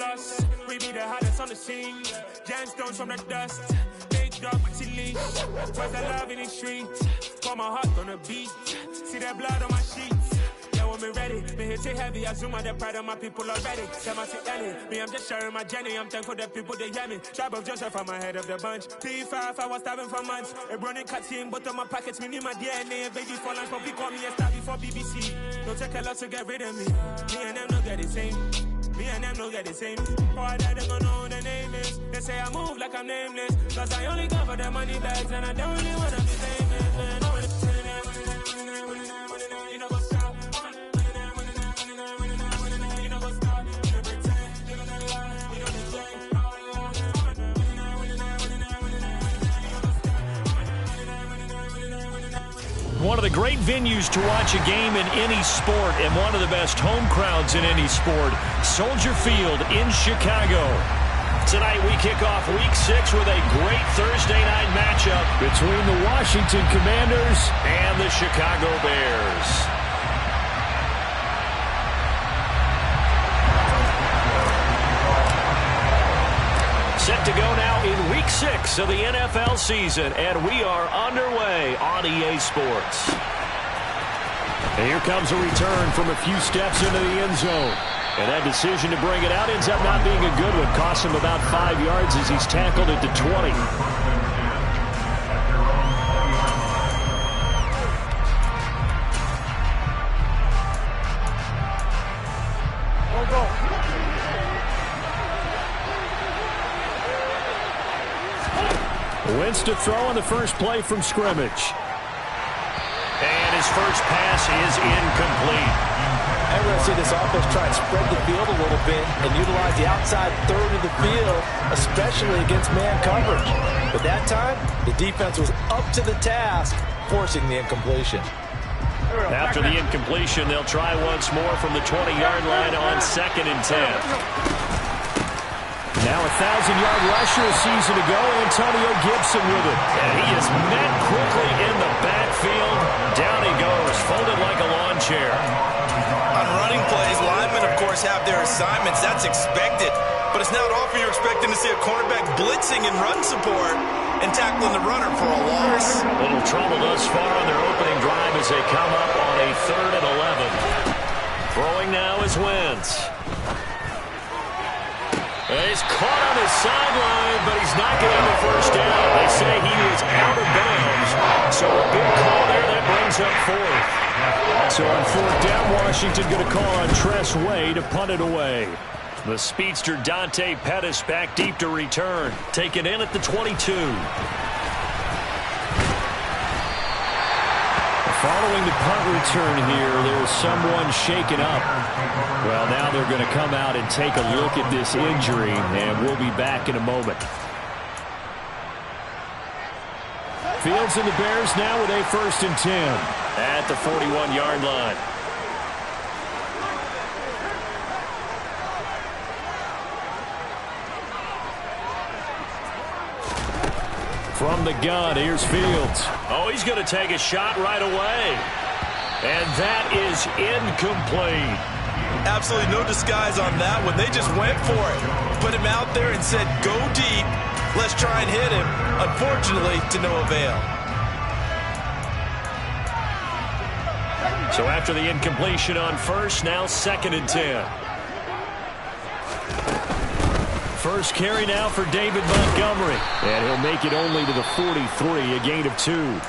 loss. We be the hottest on the scene. Gemstones from the dust. Big dog, leash. Was the love in the streets. Pour my heart on the beat. See that blood on my sheets. Yeah, when me ready, me hit it heavy. I zoom out the pride of my people already. Tell my Ellie, me I'm just sharing my journey. I'm thankful that people they hear me. Tribe of Joseph, I'm ahead of the bunch. P5, I was starving for months. A running cutscene, but on my pockets, me need my DNA. Baby for lunch, but we call me a star before BBC. Don't take a lot to get rid of me. Me and them don't get the same. Me and them don't get the same. Boy, that they gonna know who the name is. They say I move like I'm nameless. Cause I only cover the money bags and I don't really wanna be famous, man. One of the great venues to watch a game in any sport and one of the best home crowds in any sport, Soldier Field in Chicago. Tonight we kick off Week 6 with a great Thursday night matchup between the Washington Commanders and the Chicago Bears. Set to go now in Week 6 of the NFL season, and we are underway on EA Sports. And here comes a return from a few steps into the end zone. And that decision to bring it out ends up not being a good one. Costs him about 5 yards as he's tackled at the 20. Wentz to throw on the first play from scrimmage. And his first pass is incomplete. I'm going to see this offense try and spread the field a little bit and utilize the outside third of the field, especially against man coverage. But that time, the defense was up to the task, forcing the incompletion. After the incompletion, they'll try once more from the 20-yard line on 2nd and 10. Now a 1,000-yard rusher a season ago, Antonio Gibson with it. And he is met quickly in the backfield. Down he goes, folded like a lawn chair. On running plays, linemen, of course, have their assignments. That's expected. But it's not often you're expecting to see a cornerback blitzing in run support and tackling the runner for a loss. Little trouble thus far on their opening drive as they come up on a 3rd and 11. Throwing now is Wentz. He's caught on his sideline, but he's not getting the first down. They say he is out of bounds. So a big call there that brings up 4th. So on 4th down, Washington going to call on Tress Way to punt it away. The speedster Dante Pettis back deep to return. Taken in at the 22. Following the punt return here, there's someone shaken up. Well, now they're going to come out and take a look at this injury, and we'll be back in a moment. Fields and the Bears now with a 1st and 10 at the 41-yard line. From the gun, here's Fields. Oh, he's going to take a shot right away. And that is incomplete. Absolutely no disguise on that one. They just went for it. Put him out there and said, go deep. Let's try and hit him. Unfortunately, to no avail. So after the incompletion on 1st, now 2nd and 10. First carry now for David Montgomery. And he'll make it only to the 43, a gain of 2.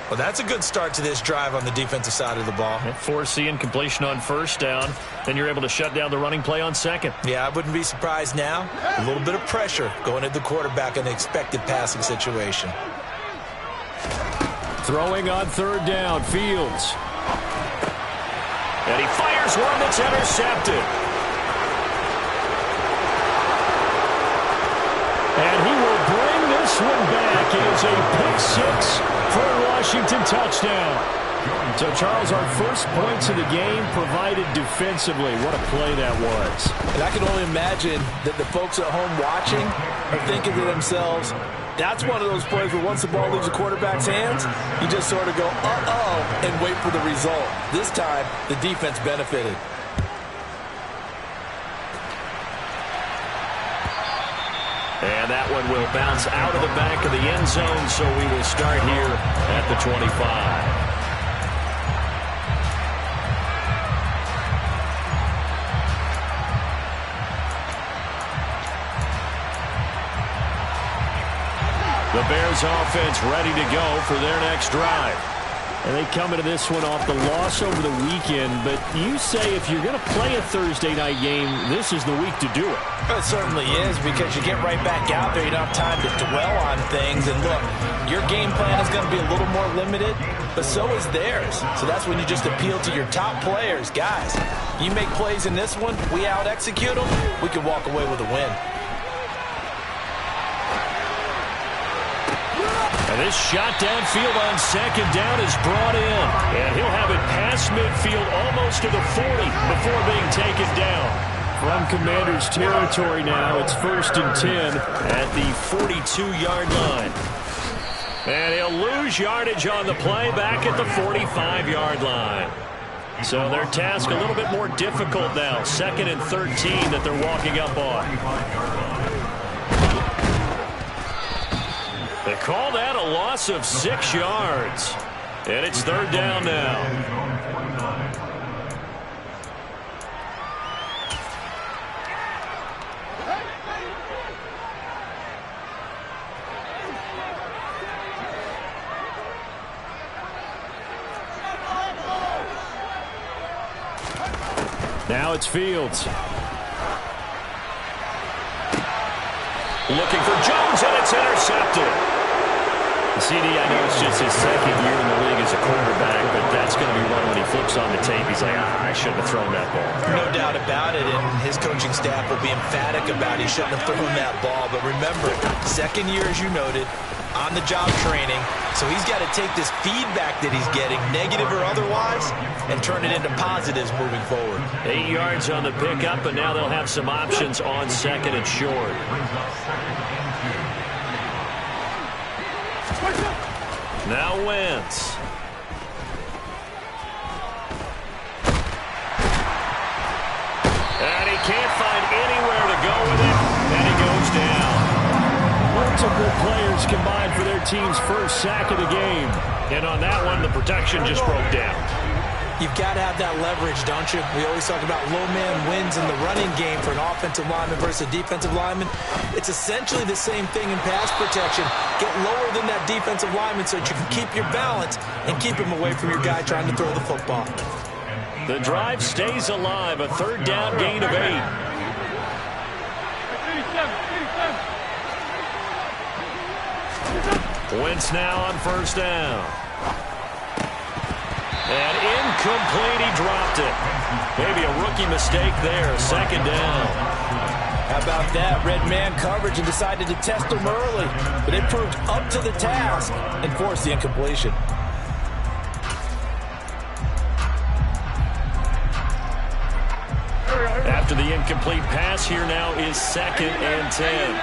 Well, that's a good start to this drive on the defensive side of the ball. Force the incompletion on 1st down. Then you're able to shut down the running play on 2nd. Yeah, I wouldn't be surprised now. A little bit of pressure going at the quarterback in the expected passing situation. Throwing on 3rd down, Fields. And he fires one that's intercepted. And he will bring this one back. It is a pick 6 for a Washington touchdown. So, Charles, our first points of the game provided defensively. What a play that was. And I can only imagine that the folks at home watching are thinking to themselves, that's one of those plays where once the ball leaves the quarterback's hands, you just sort of go, uh-oh, and wait for the result. This time, the defense benefited. And that one will bounce out of the back of the end zone, so we will start here at the 25. The Bears offense ready to go for their next drive. And they come into this one off the loss over the weekend, but you say if you're going to play a Thursday night game, this is the week to do it. It certainly is, because you get right back out there. You don't have time to dwell on things. And look, your game plan is going to be a little more limited, but so is theirs. So that's when you just appeal to your top players. Guys, you make plays in this one, we out-execute them, we can walk away with a win. And this shot downfield on second down is brought in. And he'll have it past midfield almost to the 40 before being taken down. From Commanders territory now, it's 1st and 10 at the 42-yard line. And he'll lose yardage on the play back at the 45-yard line. So their task a little bit more difficult now. 2nd and 13 that they're walking up on. They call that a loss of 6 yards. And it's 3rd down now. Now it's Fields. Looking for Jones, and it's intercepted. CD, I know it's just his 2nd year in the league as a quarterback, but that's going to be one when he flips on the tape. He's like, I shouldn't have thrown that ball. No doubt about it, and his coaching staff will be emphatic about he shouldn't have thrown that ball. But remember, 2nd year, as you noted, on-the-job training, so he's got to take this feedback that he's getting, negative or otherwise, and turn it into positives moving forward. 8 yards on the pickup, and now they'll have some options on 2nd and short. Now Wentz. And he can't find anywhere to go with it, and he goes down. Multiple players combined for their team's first sack of the game. And on that one, the protection just broke down. You've got to have that leverage, don't you? We always talk about low man wins in the running game for an offensive lineman versus a defensive lineman. It's essentially the same thing in pass protection. Get lower than that defensive lineman so that you can keep your balance and keep him away from your guy trying to throw the football. The drive stays alive. A 3rd down gain of 8. Wentz now on 1st down. And incomplete, he dropped it. Maybe a rookie mistake there, 2nd down. How about that? Red man coverage and decided to test him early. But it proved up to the task and forced the incompletion. After the incomplete pass, here now is 2nd and 10.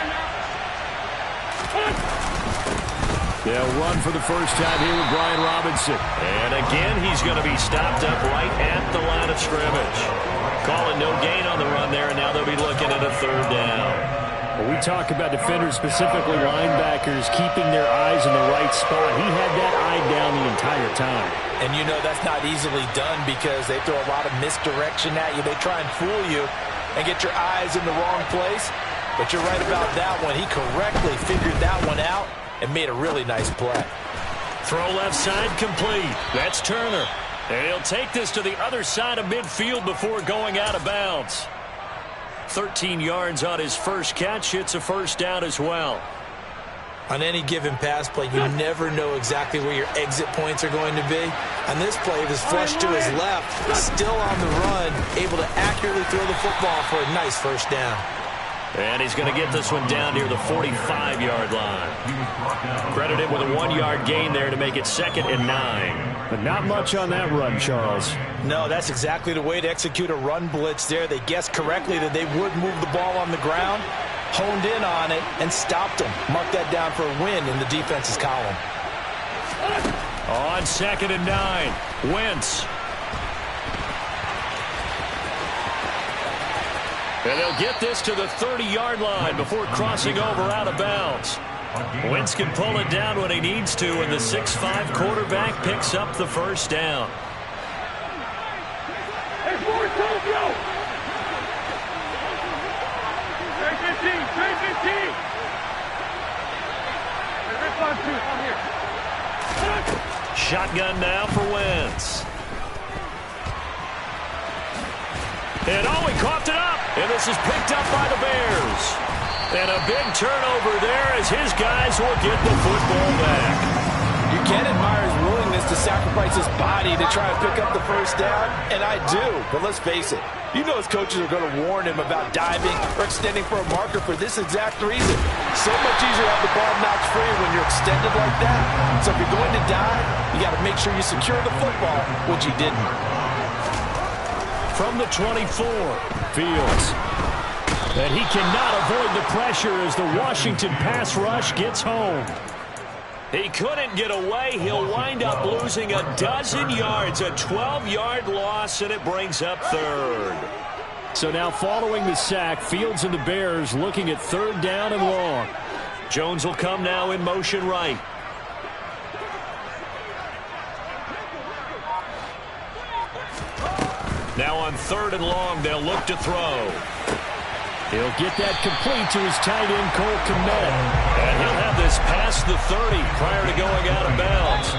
They'll run for the first time here with Brian Robinson. And again, he's going to be stopped up right at the line of scrimmage. Calling no gain on the run there, and now they'll be looking at a 3rd down. When we talk about defenders, specifically linebackers, keeping their eyes in the right spot, he had that eye down the entire time. And you know that's not easily done because they throw a lot of misdirection at you. They try and fool you and get your eyes in the wrong place. But you're right about that one. He correctly figured that one out and made a really nice play. Throw left side complete. That's Turner. And he'll take this to the other side of midfield before going out of bounds. 13 yards on his first catch. It's a 1st down as well. On any given pass play, you never know exactly where your exit points are going to be. On this play, it was flushed to his left, still on the run, able to accurately throw the football for a nice 1st down. And he's going to get this one down near the 45-yard line. Credit him with a 1-yard gain there to make it 2nd and 9. But not much on that run, Charles. No, that's exactly the way to execute a run blitz there. They guessed correctly that they would move the ball on the ground, honed in on it, and stopped them. Mark that down for a win in the defense's column. On 2nd and 9, Wentz. And they'll get this to the 30-yard line before crossing over out of bounds. Wentz can pull it down when he needs to, and the 6'5" quarterback picks up the first down. Shotgun now for Wentz. And he coughed it up. And this is picked up by the Bears. And a big turnover there as his guys will get the football back. You can admire his willingness to sacrifice his body to try and pick up the first down, and I do. But let's face it, you know his coaches are going to warn him about diving or extending for a marker for this exact reason. So much easier to have the ball knocked free when you're extended like that. So if you're going to dive, you got to make sure you secure the football, which he didn't. From the 24, Fields. And he cannot avoid the pressure as the Washington pass rush gets home. He couldn't get away. He'll wind up losing a dozen yards, a 12-yard loss, and it brings up third. So now following the sack, Fields and the Bears looking at third down and long. Jones will come now in motion right. Now on third and long, they'll look to throw. He'll get that complete to his tight end, Cole Kmet. And he'll have this past the 30 prior to going out of bounds.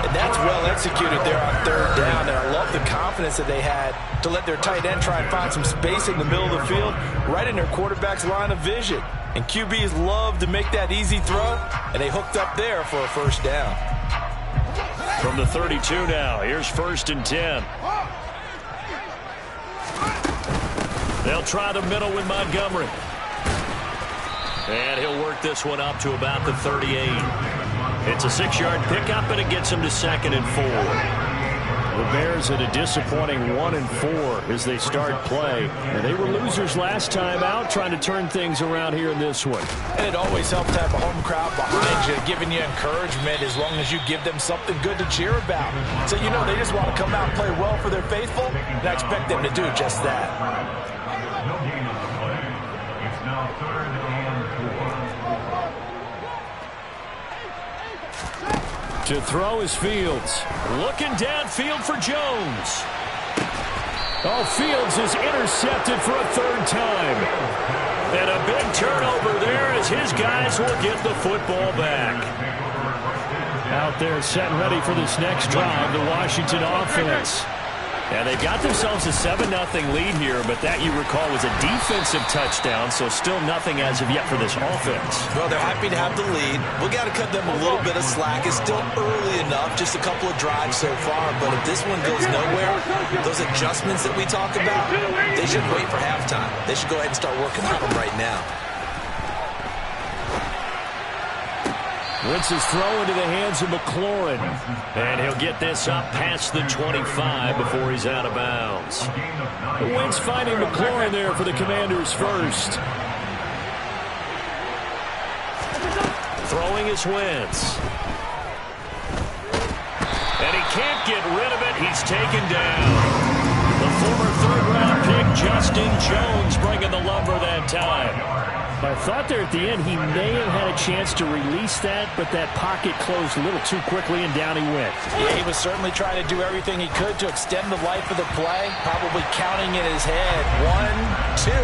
And that's well executed there on third down. And I love the confidence that they had to let their tight end try and find some space in the middle of the field, right in their quarterback's line of vision. And QBs love to make that easy throw, and they hooked up there for a first down. From the 32 now, here's 1st and 10. They'll try the middle with Montgomery. And he'll work this one up to about the 38. It's a 6-yard pickup, and it gets him to 2nd and 4. The Bears at a disappointing 1-4 as they start play. And they were losers last time out, trying to turn things around here in this one. And it always helps to have a home crowd behind you, giving you encouragement as long as you give them something good to cheer about. So you know they just want to come out and play well for their faithful, and I expect them to do just that. To throw is Fields. Looking downfield for Jones. Oh, Fields is intercepted for a third time. And a big turnover there as his guys will get the football back. Out there set and ready for this next drive, the Washington offense. And they've got themselves a 7-0 lead here, but that, you recall, was a defensive touchdown, so still nothing as of yet for this offense. Well, they're happy to have the lead. We got to cut them a little bit of slack. It's still early enough, just a couple of drives so far, but if this one goes nowhere, those adjustments that we talk about, they should wait for halftime. They should go ahead and start working on them right now. Wentz's throw into the hands of McLaurin. And he'll get this up past the 25 before he's out of bounds. Wentz finding McLaurin there for the Commanders first. Throwing is Wentz. And he can't get rid of it. He's taken down. The former third-round pick, Justin Jones, bringing the lumber that time. I thought there at the end he may have had a chance to release that, but that pocket closed a little too quickly, and down he went. Yeah, he was certainly trying to do everything he could to extend the life of the play, probably counting in his head 1, 2,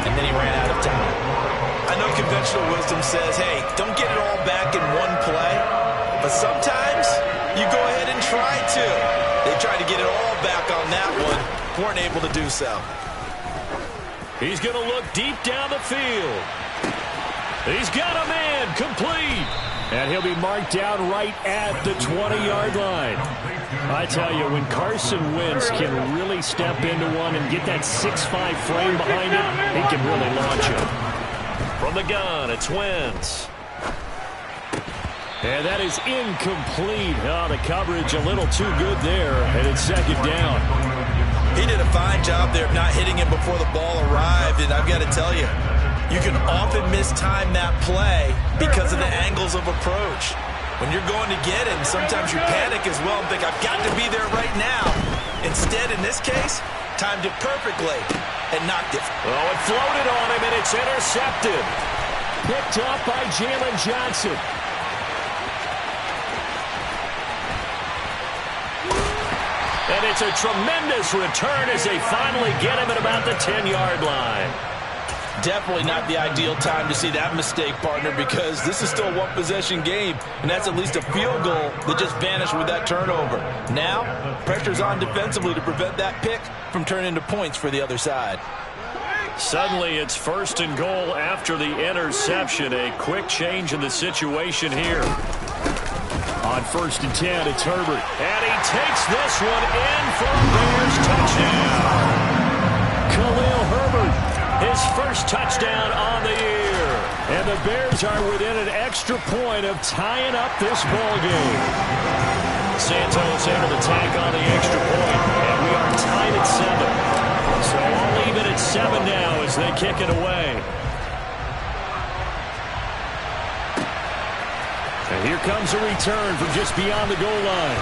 and then he ran out of time. I know conventional wisdom says, hey, don't get it all back in one play, but sometimes you go ahead and try to. They tried to get it all back on that one, weren't able to do so. He's going to look deep down the field. He's got a man complete. And he'll be marked down right at the 20-yard line. I tell you, when Carson Wentz can really step into one and get that 6'5" frame behind him, he can really launch it. From the gun, it's Wentz. And that is incomplete. Oh, the coverage a little too good there, and it's 2nd down. He did a fine job there of not hitting him before the ball arrived, and I've got to tell you, you can often mistime that play because of the angles of approach. When you're going to get him, sometimes you panic as well and think, I've got to be there right now. Instead, in this case, timed it perfectly. and knocked it. Oh, it floated on him, and it's intercepted. Picked up by Jalen Johnson. And it's a tremendous return as they finally get him at about the 10-yard line. Definitely not the ideal time to see that mistake, partner, because this is still a one-possession game, and that's at least a field goal that just vanished with that turnover. Now, pressure's on defensively to prevent that pick from turning into points for the other side. Suddenly, it's 1st and goal after the interception. A quick change in the situation here. On 1st and 10, it's Herbert. And he takes this one in for a Bears touchdown. Khalil Herbert. His first touchdown on the year. And the Bears are within an extra point of tying up this ball game. Santos able to tack on the extra point, and we are tied at 7. So all even at 7 now as they kick it away. And here comes a return from just beyond the goal line.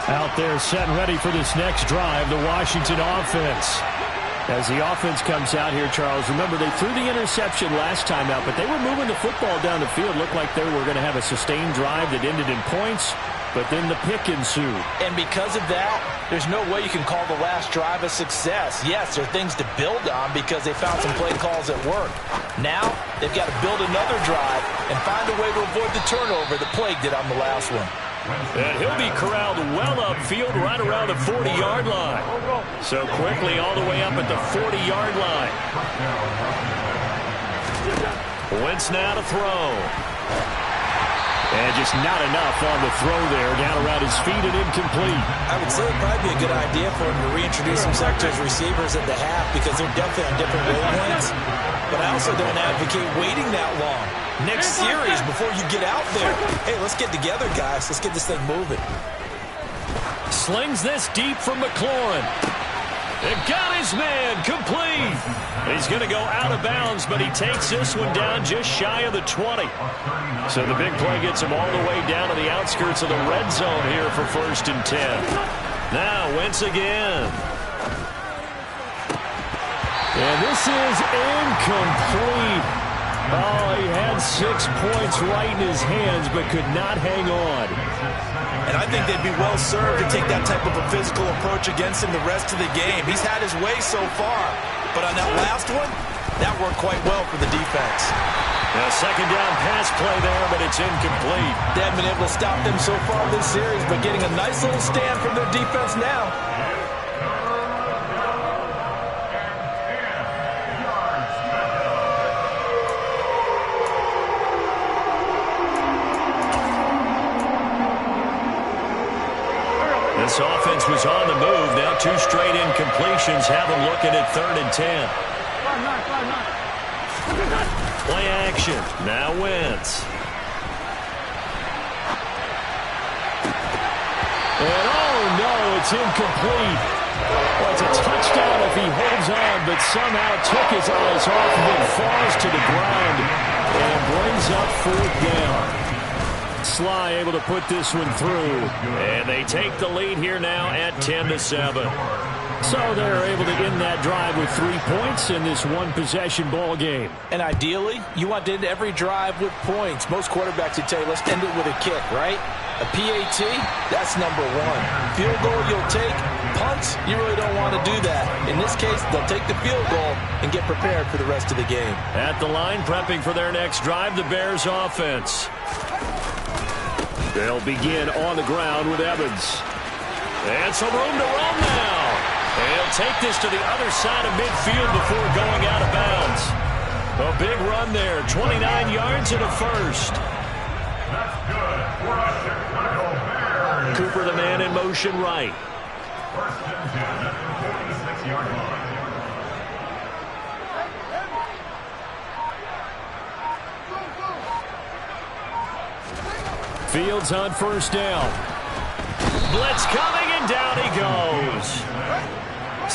Out there set and ready for this next drive, the Washington offense. As the offense comes out here, Charles, remember they threw the interception last time out, but they were moving the football down the field. Looked like they were going to have a sustained drive that ended in points, but then the pick ensued. And because of that, there's no way you can call the last drive a success. Yes, there are things to build on because they found some play calls at work. Now, they've got to build another drive and find a way to avoid the turnover that plagued it on the last one. And he'll be corralled well upfield right around the 40-yard line. So quickly all the way up at the 40-yard line. Wentz now to throw. And just not enough on the throw there. Down around his feet and incomplete. I would say it'd probably be a good idea for him to reintroduce himself to his receivers at the half because they're definitely on different wavelengths. But I also don't advocate waiting that long. Next series, before you get out there, hey, let's get together, guys. Let's get this thing moving. Slings this deep from McLaurin. It got his man complete. He's going to go out of bounds, but he takes this one down just shy of the 20. So the big play gets him all the way down to the outskirts of the red zone here for 1st and 10. Now Wentz again. And this is incomplete. Oh, he had 6 points right in his hands, but could not hang on. And I think they'd be well served to take that type of a physical approach against him the rest of the game. He's had his way so far, but on that last one, that worked quite well for the defense. A second down pass play there, but it's incomplete. They haven't been able to stop them so far this series, but getting a nice little stand from their defense now. This offense was on the move. Now 2 straight incompletions have them looking at 3rd and 10. Play action. Now Wentz. And oh no, it's incomplete. Well, it's a touchdown if he holds on, but somehow took his eyes off of it, falls to the ground, and brings up 4th down. Sly able to put this one through. And they take the lead here now at 10-7. So they're able to end that drive with 3 points in this one-possession ball game. And ideally, you want to end every drive with points. Most quarterbacks would tell you, let's end it with a kick, right? A PAT, that's number 1. Field goal you'll take. Punts, you really don't want to do that. In this case, they'll take the field goal and get prepared for the rest of the game. At the line, prepping for their next drive, the Bears offense. They'll begin on the ground with Evans. And some room to run now. And he'll take this to the other side of midfield before going out of bounds. A big run there, 29 yards and a first. Cooper, the man in motion right. Fields on 1st down. Blitz coming, and down he goes.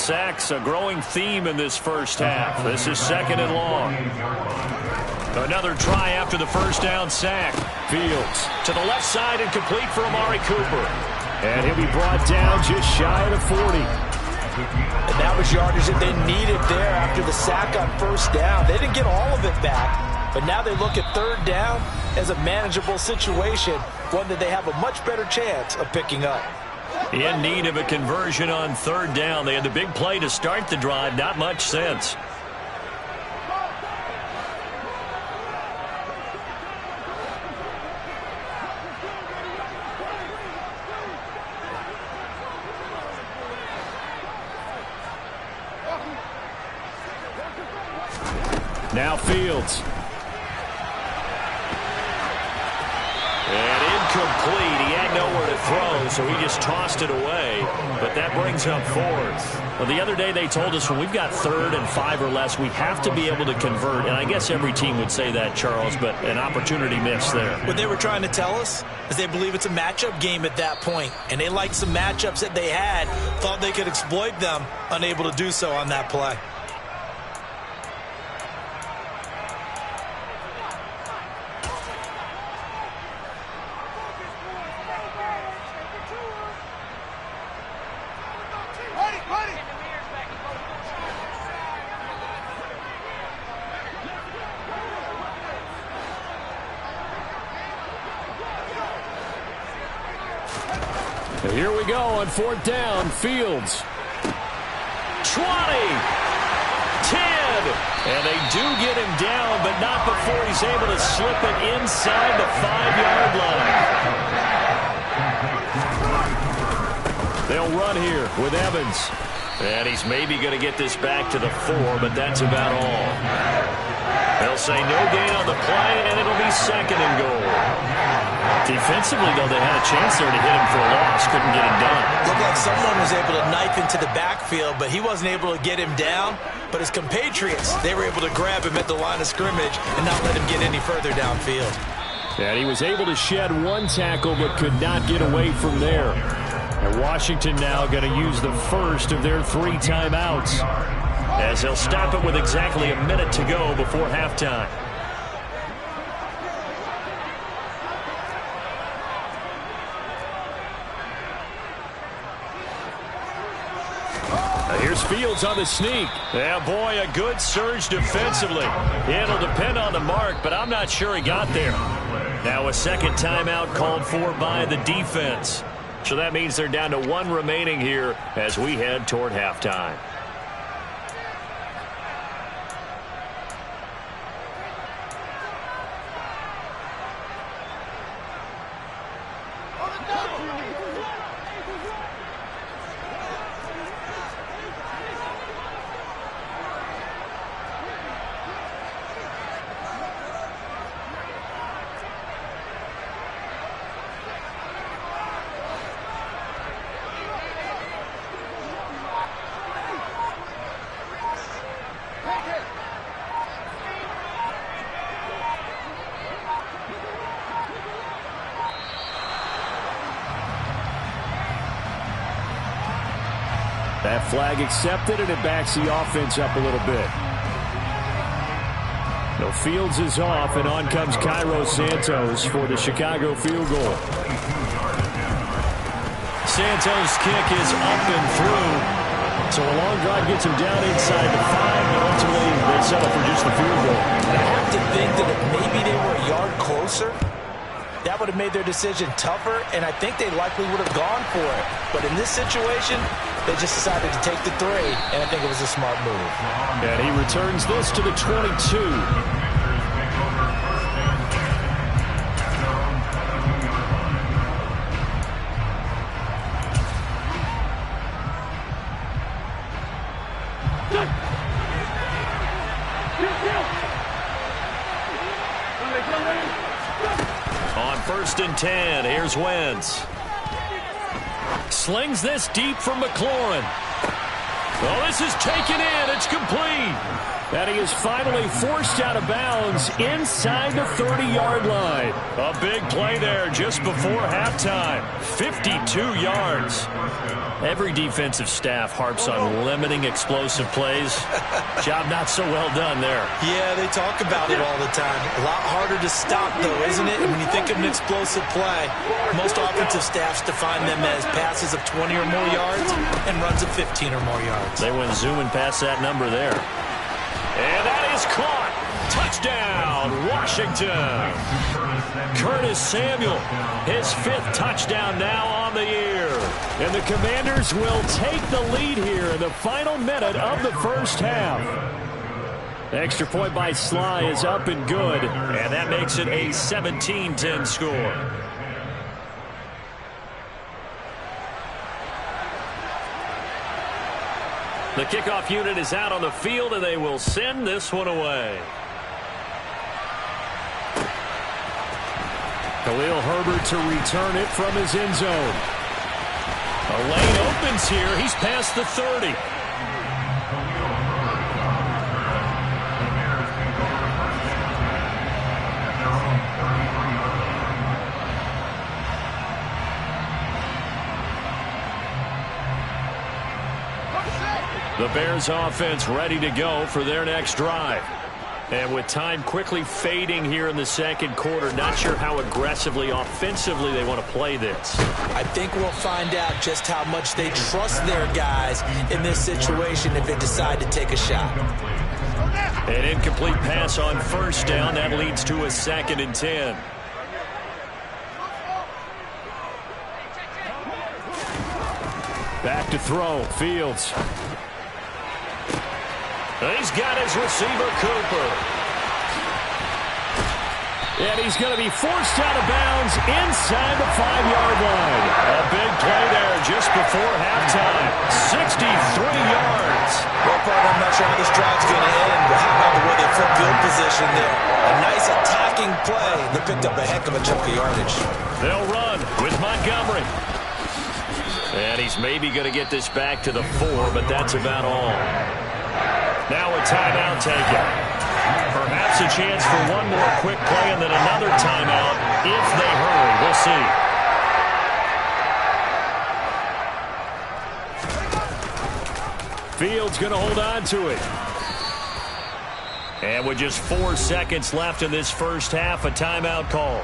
sacks a growing theme in this first half. This is 2nd and long. Another try after the first down sack. Fields to the left side and complete for Amari Cooper. And he'll be brought down just shy of the 40. And that was yardage that they needed there after the sack on first down. They didn't get all of it back, but now they look at 3rd down as a manageable situation, one that they have a much better chance of picking up. In need of a conversion on 3rd down. They had the big play to start the drive. Not much sense. Now Fields. And incomplete. He had nowhere to throw, so he just tossed it away. But that brings up 4th. Well, the other day they told us when we've got 3rd and 5 or less, we have to be able to convert. And I guess every team would say that, Charles, but an opportunity missed there. What they were trying to tell us is they believe it's a matchup game at that point. And they liked some matchups that they had, thought they could exploit them, unable to do so on that play. Here we go on 4th down. Fields. 20. 10. And they do get him down, but not before he's able to slip it inside the 5-yard line. They'll run here with Evans. And he's maybe going to get this back to the 4, but that's about all. They'll say no gain on the play, and it'll be 2nd and goal. Defensively, though, they had a chance there to hit him for a loss. Couldn't get it done. Looked like someone was able to knife into the backfield, but he wasn't able to get him down. But his compatriots, they were able to grab him at the line of scrimmage and not let him get any further downfield. And he was able to shed 1 tackle, but could not get away from there. And Washington now going to use the first of their 3 timeouts, as they'll stop it with exactly a minute to go before halftime. Here's Fields on the sneak. Yeah, boy, a good surge defensively. It'll depend on the mark, but I'm not sure he got there. Now a 2nd timeout called for by the defense. So that means they're down to 1 remaining here as we head toward halftime. That flag accepted, and it backs the offense up a little bit. No, Fields is off, and on comes Cairo Santos for the Chicago field goal. Santos' kick is up and through. So a long drive gets him down inside the 5, but ultimately they settle for just the field goal. I have to think that if maybe they were a yard closer, that would have made their decision tougher, and I think they likely would have gone for it. But in this situation, they just decided to take the 3, and I think it was a smart move. And he returns this to the 22. On 1st and 10, here's Wentz. Slings this deep from McLaurin. Well, this is taken in. It's complete. And he is finally forced out of bounds inside the 30-yard line. A big play there just before halftime. 52 yards. Every defensive staff harps on limiting explosive plays. Job not so well done there. Yeah, they talk about it all the time. A lot harder to stop, though, isn't it? And when you think of an explosive play, most offensive staffs define them as passes of 20 or more yards and runs of 15 or more yards. They went zooming past that number there. And that is caught. Touchdown, Washington. Curtis Samuel, his 5th touchdown now on the year. And the Commanders will take the lead here in the final minute of the first half. Extra point by Sly is up and good. And that makes it a 17-10 score. The kickoff unit is out on the field, and they will send this one away. Khalil Herbert to return it from his end zone. A lane opens here. He's past the 30. The Bears offense ready to go for their next drive. And with time quickly fading here in the second quarter, not sure how aggressively, offensively they want to play this. I think we'll find out just how much they trust their guys in this situation if they decide to take a shot. An incomplete pass on first down. That leads to a 2nd and 10. Back to throw. Fields. He's got his receiver, Cooper. And he's going to be forced out of bounds inside the 5-yard line. A big play there just before halftime. 63 yards. Well, partner, I'm not sure how this drive's going to end, but how about the way they flip field position there? A nice attacking play. They picked up a heck of a chunk of yardage. They'll run with Montgomery. And he's maybe going to get this back to the 4, but that's about all. Now a timeout taken. Perhaps a chance for one more quick play and then another timeout if they hurry. We'll see. Fields going to hold on to it. And with just 4 seconds left in this first half, a timeout call.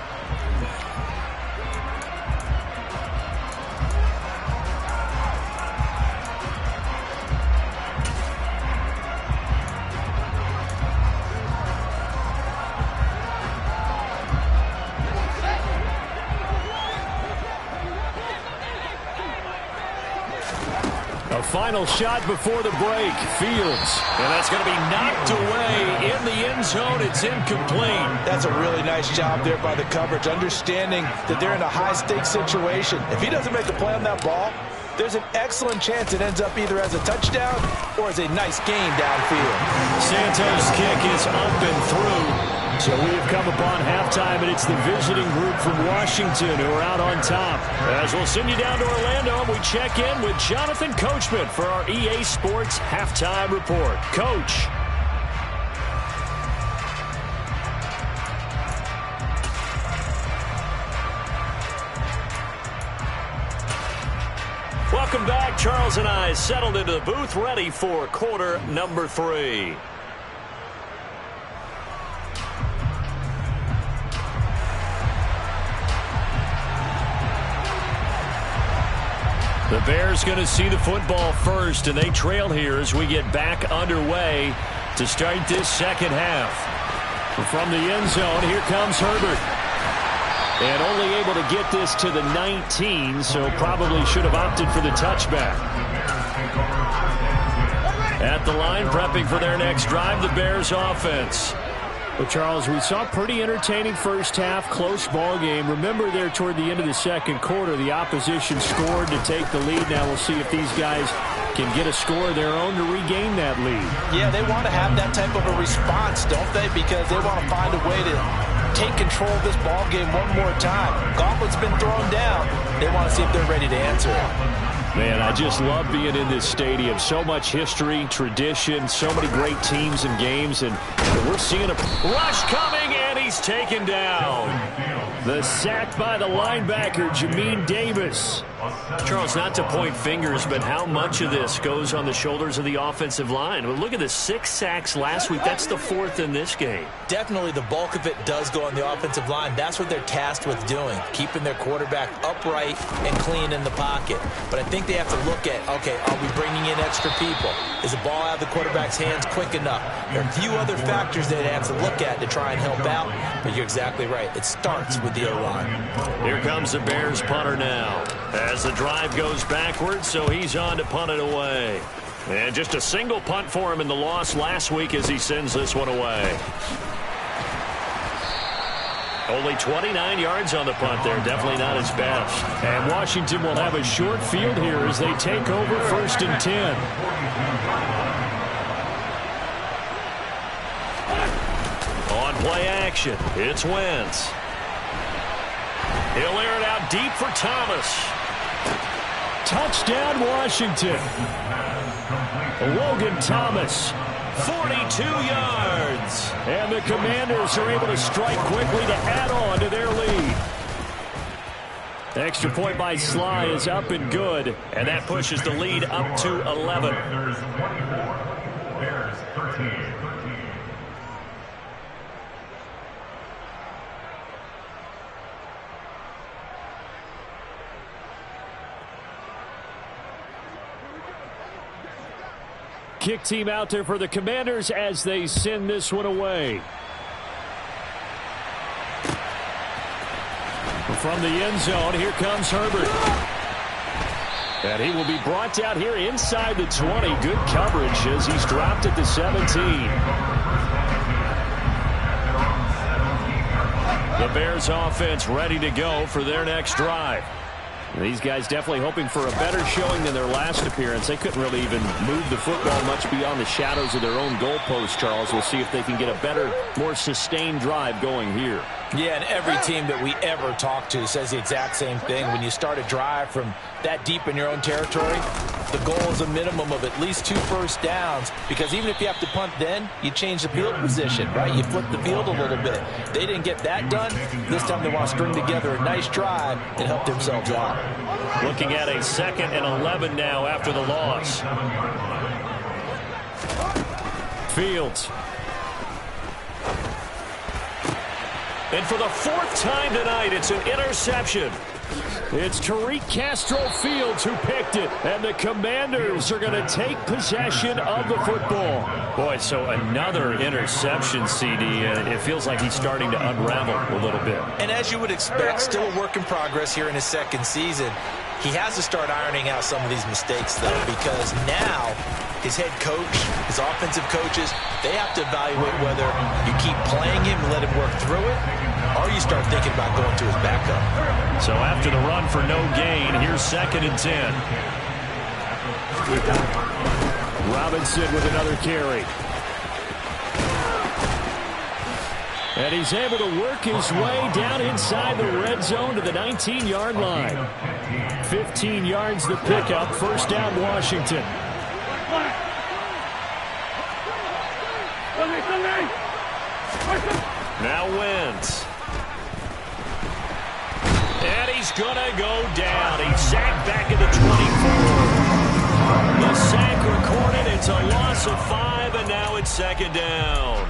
Final shot before the break. Fields. And that's going to be knocked away in the end zone. It's incomplete. That's a really nice job there by the coverage, understanding that they're in a high-stakes situation. If he doesn't make the play on that ball, there's an excellent chance it ends up either as a touchdown or as a nice gain downfield. Santos' kick is up and through. So we have come upon halftime, and it's the visiting group from Washington who are out on top. As we'll send you down to Orlando, and we check in with Jonathan Coachman for our EA Sports Halftime Report. Coach. Welcome back. Charles and I settled into the booth, ready for quarter number 3. The Bears going to see the football first, and they trail here as we get back underway to start this second half. From the end zone, here comes Herbert. And only able to get this to the 19, so probably should have opted for the touchback. At the line, prepping for their next drive, the Bears offense. Well, Charles, we saw a pretty entertaining first half, close ball game. Remember there toward the end of the second quarter, the opposition scored to take the lead. Now we'll see if these guys can get a score of their own to regain that lead. Yeah, they want to have that type of a response, don't they? Because they want to find a way to take control of this ball game one more time. Gauntlet's been thrown down. They want to see if they're ready to answer it. Man, I just love being in this stadium. So much history, tradition, so many great teams and games, and we're seeing a rush coming, and he's taken down. The sack by the linebacker, Jamin Davis. Charles, not to point fingers, but how much of this goes on the shoulders of the offensive line? Well, look at the 6 sacks last week. That's the 4th in this game. Definitely the bulk of it does go on the offensive line. That's what they're tasked with doing, keeping their quarterback upright and clean in the pocket. But I think they have to look at, okay, are we bringing in extra people? Is the ball out of the quarterback's hands quick enough? There are a few other factors they have to look at to try and help out, but you're exactly right. It starts with the O-line. Here comes the Bears punter now as the drive goes backwards, so he's on to punt it away. And just a single punt for him in the loss last week as he sends this one away. Only 29 yards on the punt there. Definitely not his best. And Washington will have a short field here as they take over 1st and 10. On play action, it's Wentz. He'll air it out deep for Thomas. Touchdown, Washington. Logan Thomas, 42 yards. And the Commanders are able to strike quickly to add on to their lead. Extra point by Sly is up and good. And that pushes the lead up to 11. Bears 13. Kick team out there for the Commanders as they send this one away. From the end zone, here comes Herbert. And he will be brought down here inside the 20. Good coverage as he's dropped at the 17. The Bears offense ready to go for their next drive. These guys definitely hoping for a better showing than their last appearance. They couldn't really even move the football much beyond the shadows of their own goalpost, Charles. We'll see if they can get a better, more sustained drive going here. Yeah, and every team that we ever talk to says the exact same thing. When you start a drive from that deep in your own territory, the goal is a minimum of at least 2 first downs, because even if you have to punt then, you change the field position, right? You flip the field a little bit. They didn't get that done. This time they want to string together a nice drive and help themselves out. Looking at a 2nd and 11 now after the loss. Fields. And for the 4th time tonight, it's an interception. It's Tariq Castro-Fields who picked it, and the Commanders are going to take possession of the football. Boy, so another interception, CD, and it feels like he's starting to unravel a little bit. And as you would expect, still a work in progress here in his 2nd season. He has to start ironing out some of these mistakes, though, because now his head coach, his offensive coaches, they have to evaluate whether you keep playing him and let him work through it, or you start thinking about going to his backup. So after the run for no gain, here's 2nd and 10. Robinson with another carry. And he's able to work his way down inside the red zone to the 19-yard line. 15 yards the pickup. 1st down, Washington. Now Wentz. And he's going to go down. He's sacked back at the 24. The sack recorded. It's a loss of 5, and now it's 2nd down.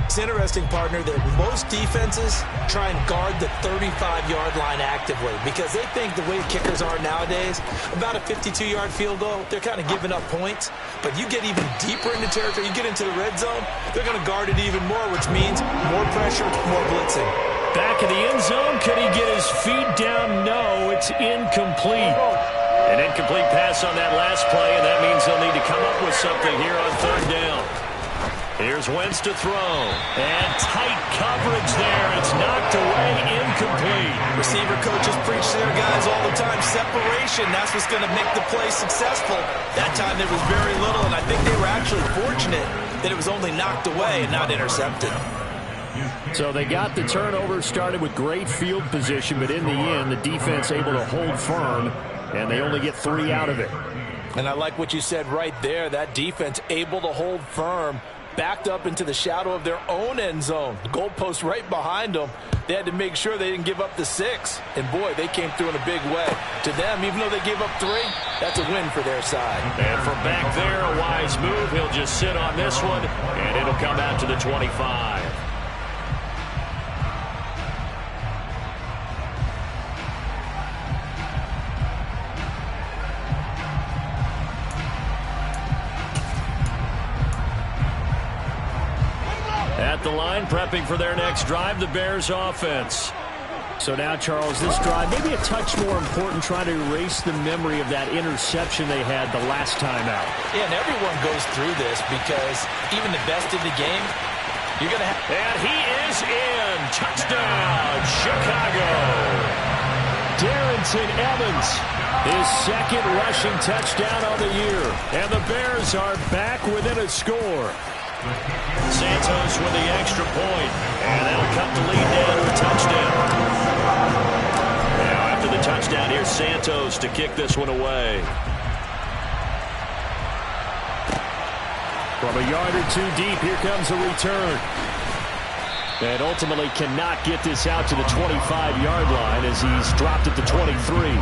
It's interesting, partner, that most defenses try and guard the 35-yard line actively because they think the way kickers are nowadays, about a 52-yard field goal, they're kind of giving up points. But you get even deeper into territory, you get into the red zone, they're going to guard it even more, which means more pressure, more blitzing. Back in the end zone, could he get his feet down? No, it's incomplete. An incomplete pass on that last play, and that means they'll need to come up with something here on 3rd down. Here's Wentz to throw. And tight coverage there. It's knocked away, incomplete. Receiver coaches preach to their guys all the time. Separation, that's what's going to make the play successful. That time there was very little, and I think they were actually fortunate that it was only knocked away and not intercepted. So they got the turnover, started with great field position, but in the end, the defense able to hold firm and they only get 3 out of it. And I like what you said right there. That defense able to hold firm, backed up into the shadow of their own end zone. The goalpost right behind them. They had to make sure they didn't give up the 6. And, boy, they came through in a big way. To them, even though they gave up 3, that's a win for their side. And from back there, a wise move. He'll just sit on this one, and it'll come out to the 25. At the line, prepping for their next drive, the Bears offense. So now, Charles, this drive maybe a touch more important, trying to erase the memory of that interception they had the last time out. Yeah, and everyone goes through this because even the best in the game, you're going to have... And he is in. Touchdown, Chicago. Darrynton Evans, his second rushing touchdown on the year. And the Bears are back within a score. Santos with the extra point, and that'll cut the lead down to a touchdown. Now after the touchdown, here's Santos to kick this one away. From a yard or 2 deep, here comes a return. And ultimately cannot get this out to the 25-yard line as he's dropped at the 23.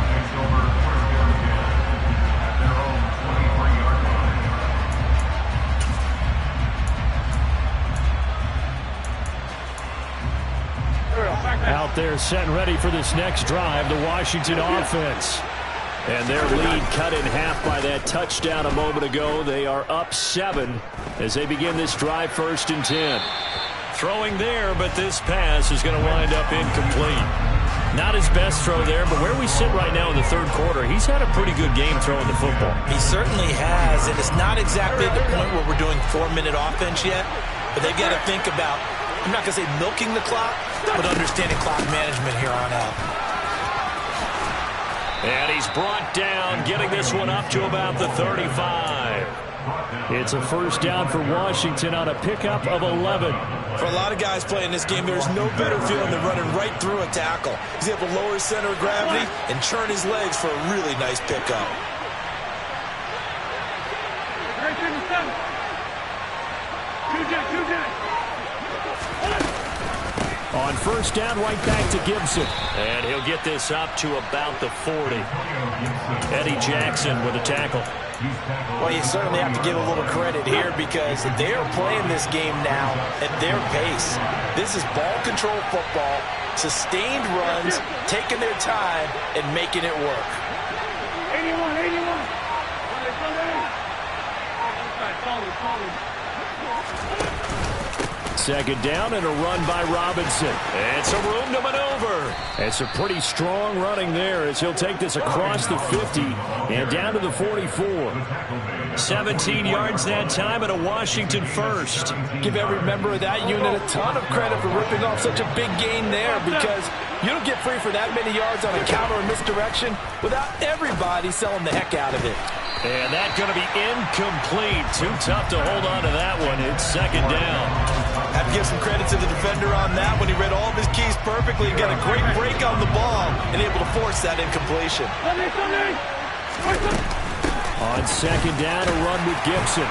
Out there set and ready for this next drive, the Washington offense. And their lead cut in half by that touchdown a moment ago. They are up 7 as they begin this drive, 1st and 10. Throwing there, but this pass is going to wind up incomplete. Not his best throw there, but where we sit right now in the 3rd quarter, he's had a pretty good game throwing the football. He certainly has, and it's not exactly at the point where we're doing 4-minute offense yet, but they've got to think about, I'm not going to say milking the clock, but understanding clock management here on out. And he's brought down, getting this one up to about the 35. It's a 1st down for Washington on a pickup of 11. For a lot of guys playing this game, there's no better feeling than running right through a tackle. He's able to lower his center of gravity and churn his legs for a really nice pickup. On 1st down, right back to Gibson. And he'll get this up to about the 40. Eddie Jackson with a tackle. Well, you certainly have to give a little credit here because they're playing this game now at their pace. This is ball control football, sustained runs, taking their time, and making it work. 81. Second down and a run by Robinson. And some room to maneuver. It's a pretty strong running there as he'll take this across the 50 and down to the 44. 17 yards that time and a Washington 1st. Give every member of that unit a ton of credit for ripping off such a big gain there because you don't get free for that many yards on a counter or misdirection without everybody selling the heck out of it. And that's going to be incomplete. Too tough to hold on to that one. It's 2nd down. Have to give some credit to the defender on that when he read all of his keys perfectly and got a great break on the ball and able to force that incompletion. On 2nd down, a run with Gibson.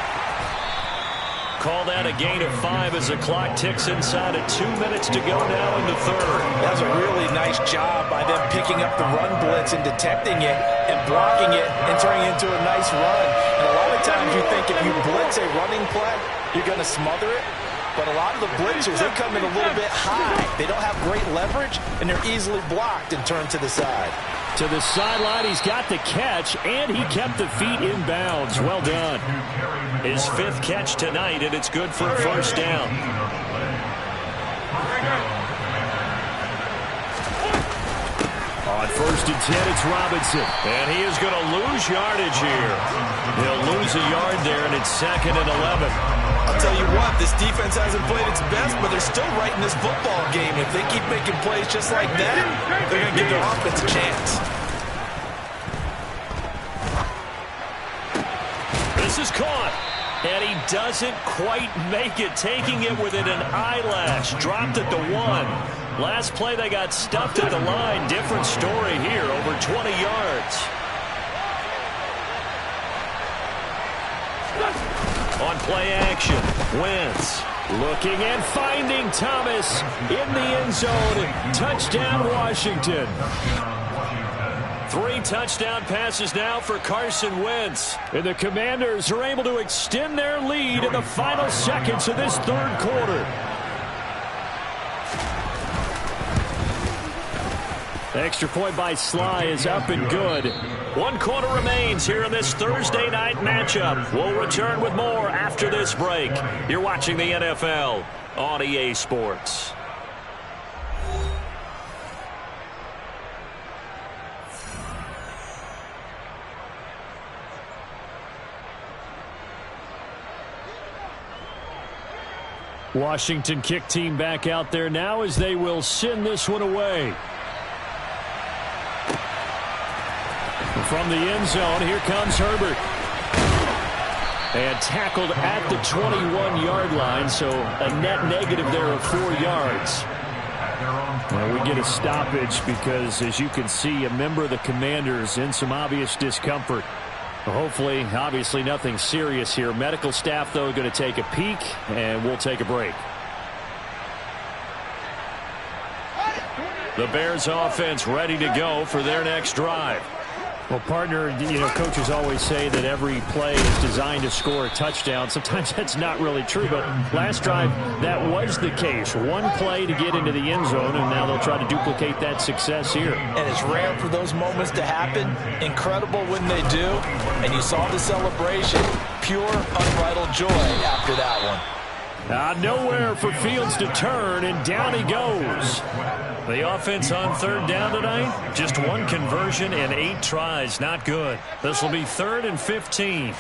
Call that a gain of 5 as the clock ticks inside of 2 minutes to go now in the 3rd. That was a really nice job by them picking up the run blitz and detecting it and blocking it and turning it into a nice run. And a lot of times you think if you blitz a running play, you're going to smother it. But a lot of the blitzers, they come in a little bit high. They don't have great leverage, and they're easily blocked and turned to the side. To the sideline, he's got the catch, and he kept the feet in bounds. Well done. His 5th catch tonight, and it's good for a 1st down. On 1st and 10, it's Robinson. And he is going to lose yardage here. He'll lose a yard there, and it's 2nd and 11. I'll tell you what, this defense hasn't played its best, but they're still right in this football game. If they keep making plays just like that, they're going to give their offense a chance. This is caught. And he doesn't quite make it, taking it within an eyelash. Dropped at the 1. Last play, they got stuffed at the line. Different story here, over 20 yards. On play action, Wentz looking and finding Thomas in the end zone. Touchdown, Washington. 3 touchdown passes now for Carson Wentz. And the Commanders are able to extend their lead in the final seconds of this third quarter. The extra point by Sly is up and good. 1 quarter remains here in this Thursday night matchup. We'll return with more after this break. You're watching the NFL on EA Sports. Washington kick team back out there now as they will send this one away. From the end zone, here comes Herbert. And tackled at the 21-yard line, so a net negative there of 4 yards. Well, we get a stoppage because, as you can see, a member of the Commanders in some obvious discomfort. Hopefully, obviously nothing serious here. Medical staff, though, going to take a peek, and we'll take a break. The Bears offense ready to go for their next drive. Well, partner, coaches always say that every play is designed to score a touchdown. Sometimes that's not really true, but last drive, that was the case. 1 play to get into the end zone, and now they'll try to duplicate that success here. And it's rare for those moments to happen. Incredible when they do. And you saw the celebration. Pure, unbridled joy after that one. Nowhere for Fields to turn, and down he goes. The offense on third down tonight, just 1 conversion and 8 tries. Not good. This will be 3rd and 15.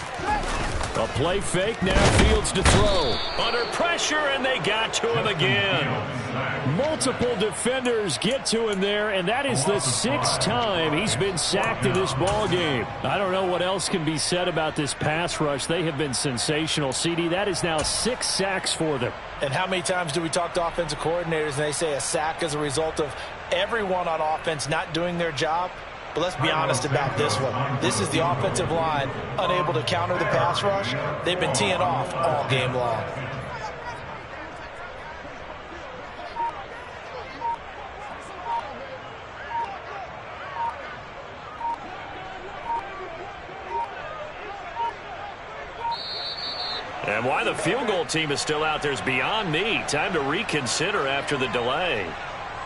A play fake, now Fields to throw. Under pressure, and they got to him again. Multiple defenders get to him there, and that is the 6th time he's been sacked in this ball game. I don't know what else can be said about this pass rush. They have been sensational. CD, that is now 6 sacks for them. And how many times do we talk to offensive coordinators and they say a sack is a result of everyone on offense not doing their job? But let's be honest about this one. This is the offensive line unable to counter the pass rush. They've been teeing off all game long. And why the field goal team is still out there is beyond me. Time to reconsider after the delay.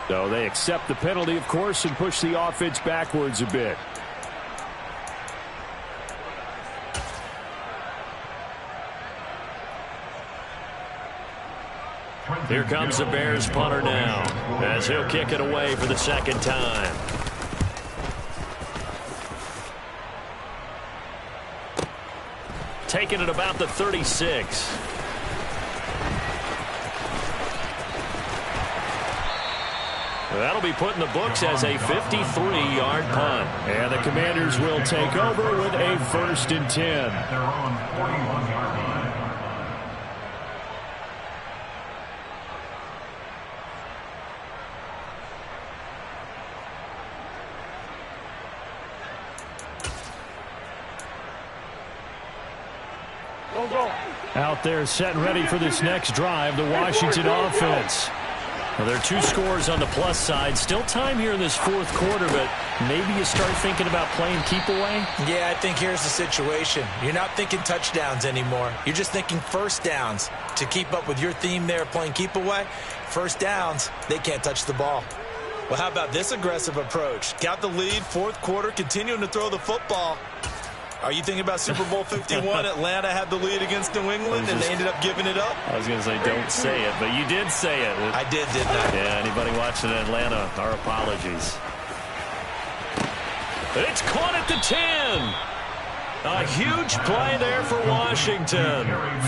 So they accept the penalty, of course, and push the offense backwards a bit. Here comes the Bears punter now, as he'll kick it away for the 2nd time. Taking it about the 36. That'll be put in the books as a 53-yard punt. And the Commanders will take over with a 1st and 10. Their own 41-yard line. Out there set and ready for this next drive, the Washington offense. Well, there are 2 scores on the plus side. Still time here in this 4th quarter, but maybe you start thinking about playing keep away? Yeah, I think here's the situation. You're not thinking touchdowns anymore. You're just thinking 1st downs. To keep up with your theme there, playing keep away, 1st downs, they can't touch the ball. Well, how about this aggressive approach? Got the lead, 4th quarter, continuing to throw the football. Are you thinking about Super Bowl 51? Atlanta had the lead against New England, and they ended up giving it up? I was going to say don't say it, but you did say it. I did, didn't I? Yeah, anybody watching Atlanta, our apologies. It's caught at the 10. A huge play there for Washington.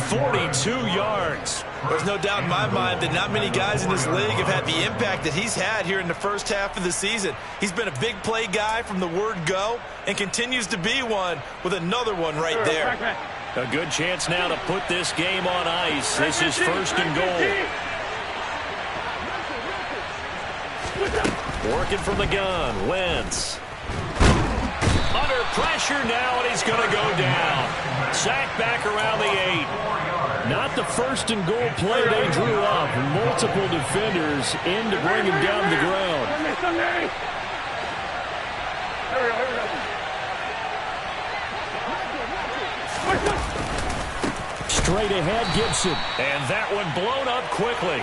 42 yards. There's no doubt in my mind that not many guys in this league have had the impact that he's had here in the first half of the season. He's been a big play guy from the word go and continues to be one with another one right there. A good chance now to put this game on ice. This is 1st and goal. Working from the gun, Wentz. Under pressure now, and he's going to go down. Sacked back around the 8. Not the first and goal play they drew up. Multiple defenders in to bring him down to the ground. Straight ahead, Gibson. And that one blown up quickly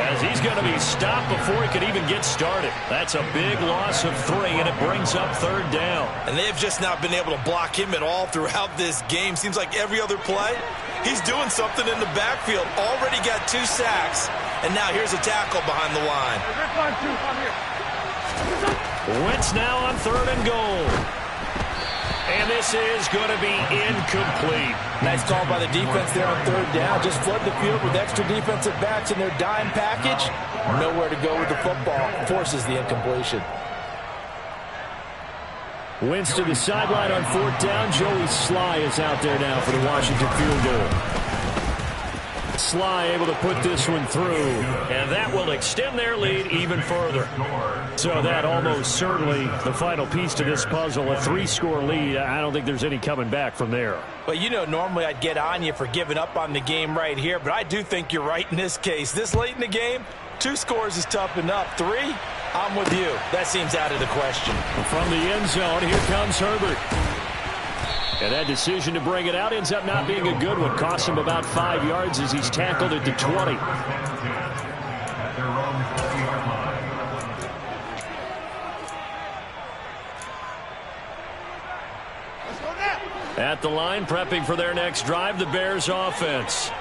as he's going to be stopped before he could even get started. That's a big loss of 3, and it brings up 3rd down. And they've just not been able to block him at all throughout this game. Seems like every other play, he's doing something in the backfield. Already got 2 sacks, and now here's a tackle behind the line. Wentz now on 3rd and goal. And this is going to be incomplete. Nice call by the defense there on 3rd down. Just flood the field with extra defensive backs in their dime package. Nowhere to go with the football. Forces the incompletion. Wentz to the sideline on 4th down. Joey Sly is out there now for the Washington field goal. Sly able to put this one through, and that will extend their lead even further. So that almost certainly the final piece to this puzzle, a 3-score lead. I don't think there's any coming back from there. Well, you know, normally I'd get on you for giving up on the game right here, but I do think you're right in this case. This late in the game, 2 scores is tough enough. 3, I'm with you. That seems out of the question. From the end zone, here comes Herbert. And that decision to bring it out ends up not being a good one. Costs him about 5 yards as he's tackled at the 20. At the line, prepping for their next drive, the Bears offense.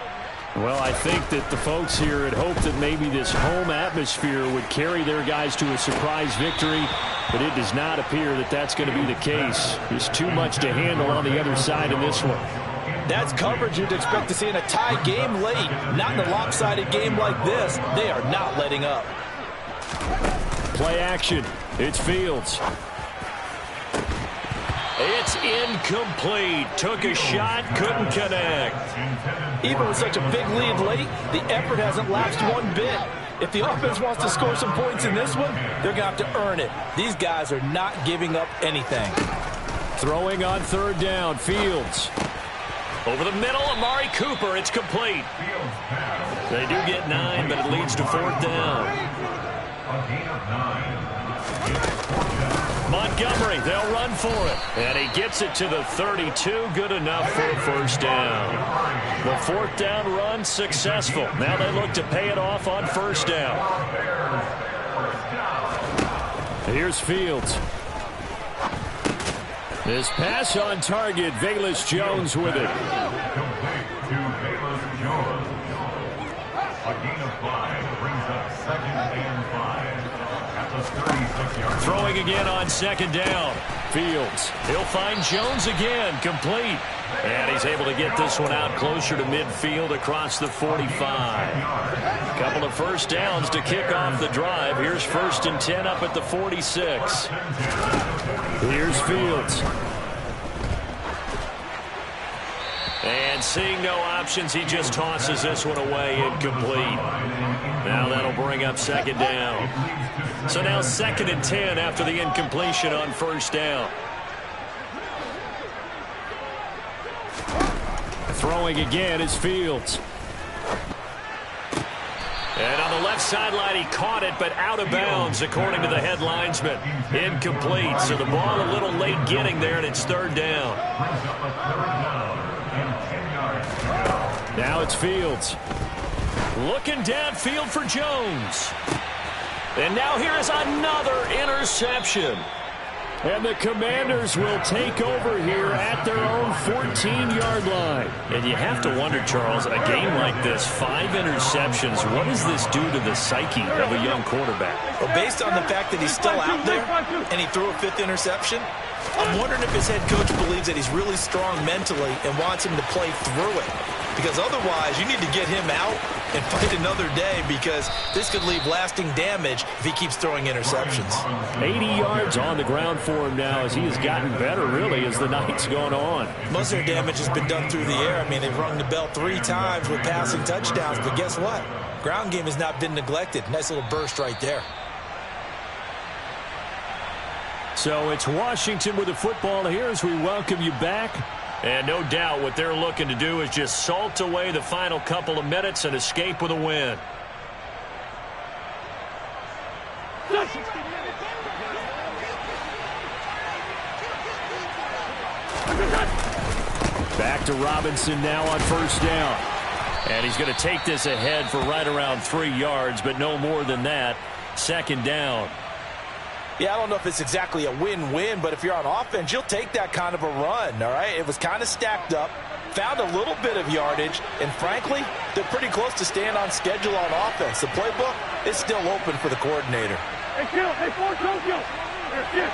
Well, I think that the folks here had hoped that maybe this home atmosphere would carry their guys to a surprise victory, but it does not appear that that's going to be the case. There's too much to handle on the other side in this one. That's coverage you'd expect to see in a tie game late. Not in a lopsided game like this. They are not letting up. Play action. It's Fields. It's incomplete. Took a shot, couldn't connect. Even with such a big lead late, the effort hasn't lapsed one bit. If the offense wants to score some points in this one, they're going to have to earn it. These guys are not giving up anything. Throwing on 3rd down, Fields. Over the middle, Amari Cooper. It's complete. They do get 9, but it leads to 4th down. Montgomery, they'll run for it. And he gets it to the 32. Good enough for a 1st down. The 4th down run successful. Now they look to pay it off on 1st down. Here's Fields. This pass on target. Velus Jones with it. A gain of 5 brings up 2nd and 5. At the 36-yard. Throwing again on 2nd down. Fields. He'll find Jones again. Complete. And he's able to get this one out closer to midfield across the 45. Couple of 1st downs to kick off the drive. Here's 1st and 10 up at the 46. Here's Fields. And seeing no options, he just tosses this one away, incomplete. Now that'll bring up 2nd down. So now 2nd and 10 after the incompletion on 1st down. Throwing again is Fields. And on the left sideline, he caught it, but out of bounds, according to the head linesman. Incomplete, so the ball a little late getting there, and it's 3rd down. Now it's Fields. Looking downfield for Jones. And now here is another interception. And the Commanders will take over here at their own 14-yard line. And you have to wonder, Charles, a game like this, 5 interceptions, what does this do to the psyche of a young quarterback? Well, based on the fact that he's still out there and he threw a 5th interception, I'm wondering if his head coach believes that he's really strong mentally and wants him to play through it. Because otherwise, you need to get him out and fight another day, because this could leave lasting damage if he keeps throwing interceptions. 80 yards on the ground for him now as he has gotten better, really, as the night's gone on. Most of their damage has been done through the air. I mean, they've rung the bell 3 times with passing touchdowns, but guess what? Ground game has not been neglected. Nice little burst right there. So it's Washington with the football here as we welcome you back. And no doubt what they're looking to do is just salt away the final couple of minutes and escape with a win. Back to Robinson now on first down. And he's going to take this ahead for right around 3 yards, but no more than that. Second down. Yeah, I don't know if it's exactly a win-win, but if you're on offense, you'll take that kind of a run, all right? It was kind of stacked up, found a little bit of yardage, and frankly, they're pretty close to staying on schedule on offense. The playbook is still open for the coordinator. Hey, Kill. Hey, Ford, Tokyo. Here.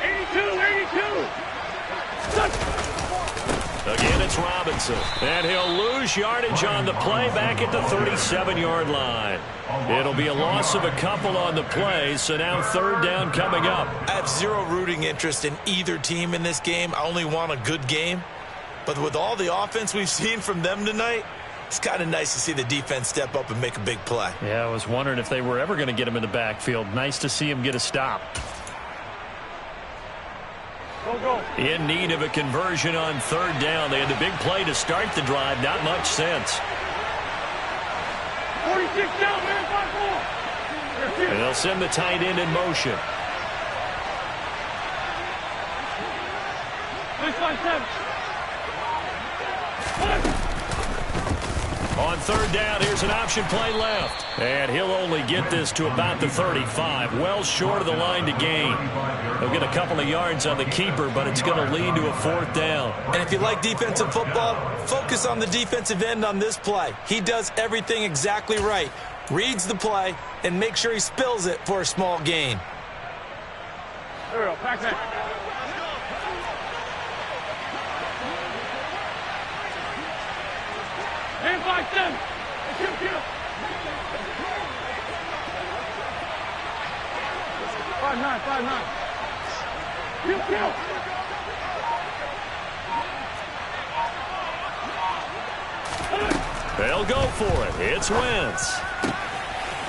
82. Again, it's Robinson. And he'll lose yardage on the play back at the 37-yard line. It'll be a loss of a couple on the play, so now third down coming up. I have zero rooting interest in either team in this game. I only want a good game. But with all the offense we've seen from them tonight, it's kind of nice to see the defense step up and make a big play. Yeah, I was wondering if they were ever going to get him in the backfield. Nice to see him get a stop. In need of a conversion on third down. They had the big play to start the drive. Not much sense. 46 down, man, 5-4. And they'll send the tight end in motion. 6-5-7. On third down, here's an option play left. And he'll only get this to about the 35. Well short of the line to gain. He'll get a couple of yards on the keeper, but it's going to lead to a fourth down. And if you like defensive football, focus on the defensive end on this play. He does everything exactly right. Reads the play and make sure he spills it for a small gain. There we go. Pack that. And 5-7. Kill. 5-9. Kill. They'll go for it. It's Wentz.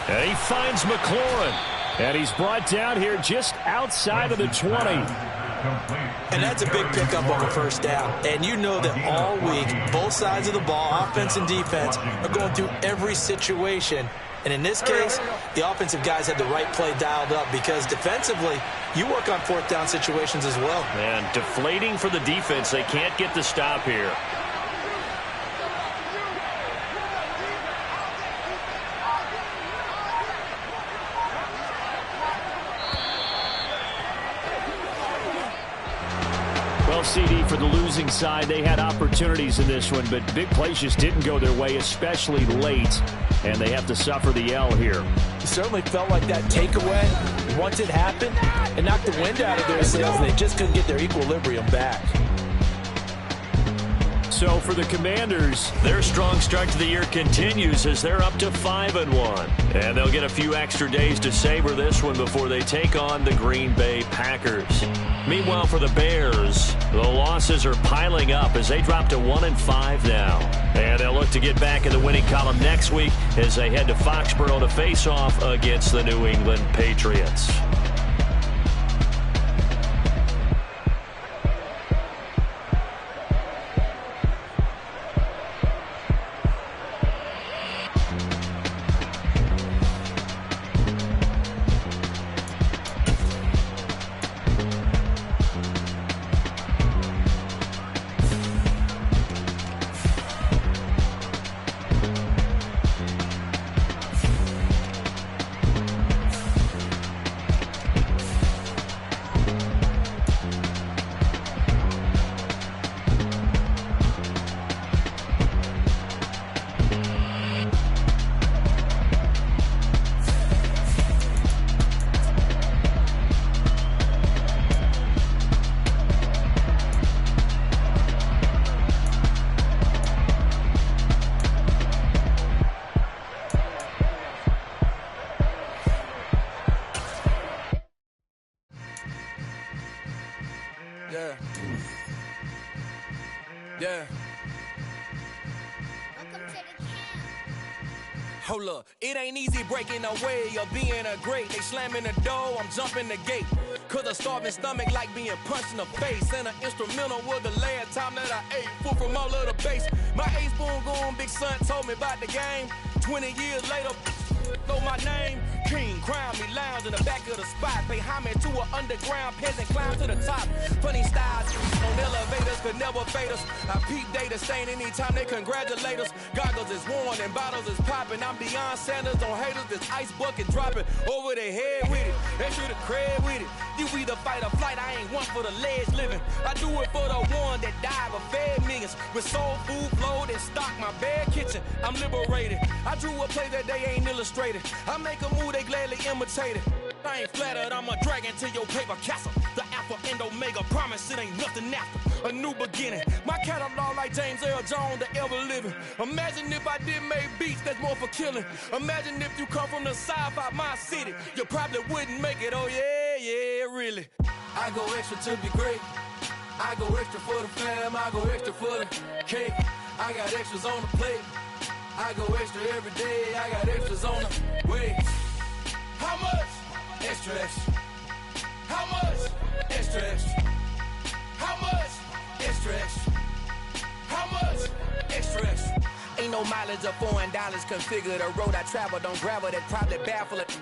And he finds McLaurin. And he's brought down here just outside of the 20. And that's a big pickup on the first down. And you know that all week, both sides of the ball, offense and defense, are going through every situation. And in this case, the offensive guys had the right play dialed up because defensively, you work on fourth down situations as well. And deflating for the defense. They can't get the stop here. CD for the losing side. They had opportunities in this one, but big plays just didn't go their way, especially late, and they have to suffer the L here. It certainly felt like that takeaway, once it happened, it knocked the wind out of their sails, and they just couldn't get their equilibrium back. So for the Commanders, their strong start to the year continues as they're up to 5-1. And they'll get a few extra days to savor this one before they take on the Green Bay Packers. Meanwhile, for the Bears, the losses are piling up as they drop to 1-5 now. And they'll look to get back in the winning column next week as they head to Foxborough to face off against the New England Patriots. Hold up, it ain't easy breaking away or being a great. They slamming the door, I'm jumping the gate. Cause a starving stomach like being punched in the face. And an instrumental was the last time that I ate. Full from all of the bass. My ace boom going big son told me about the game. 20 years later, know my name. King, crown me, lounge in the back of the spot. Pay homage to an underground peasant, climb to the top. Funny styles on elevators could never fade us. I peep data stain anytime they congratulate us. Goggles is worn and bottles is popping. I'm Deion Sanders on haters, this ice bucket dropping over their head with it. They should have cred with it. You either fight or flight, I ain't one for the ledge living. I do it for the one that died but fed millions. With soul food flowed and stocked my bare kitchen. I'm liberated. I drew a play that they ain't illustrated. I make a move, they gladly imitate it. I ain't flattered, I'm a dragon to your paper castle. The Alpha and Omega, promise it ain't nothing after. A new beginning. My catalog like James Earl Jones, the ever living. Imagine if I did make beats that's more for killing. Imagine if you come from the south out my city. You probably wouldn't make it, oh yeah, really. I go extra to be great. I go extra for the fam, I go extra for the cake. I got extras on the plate. I go extra every day, I got extras on the way. How much? Extra, extra. How much? Extra, extra. How much? Extra, extra. How much? Extra, extra. Ain't no mileage or $4 configure the road I travel. Don't gravel that probably baffle it.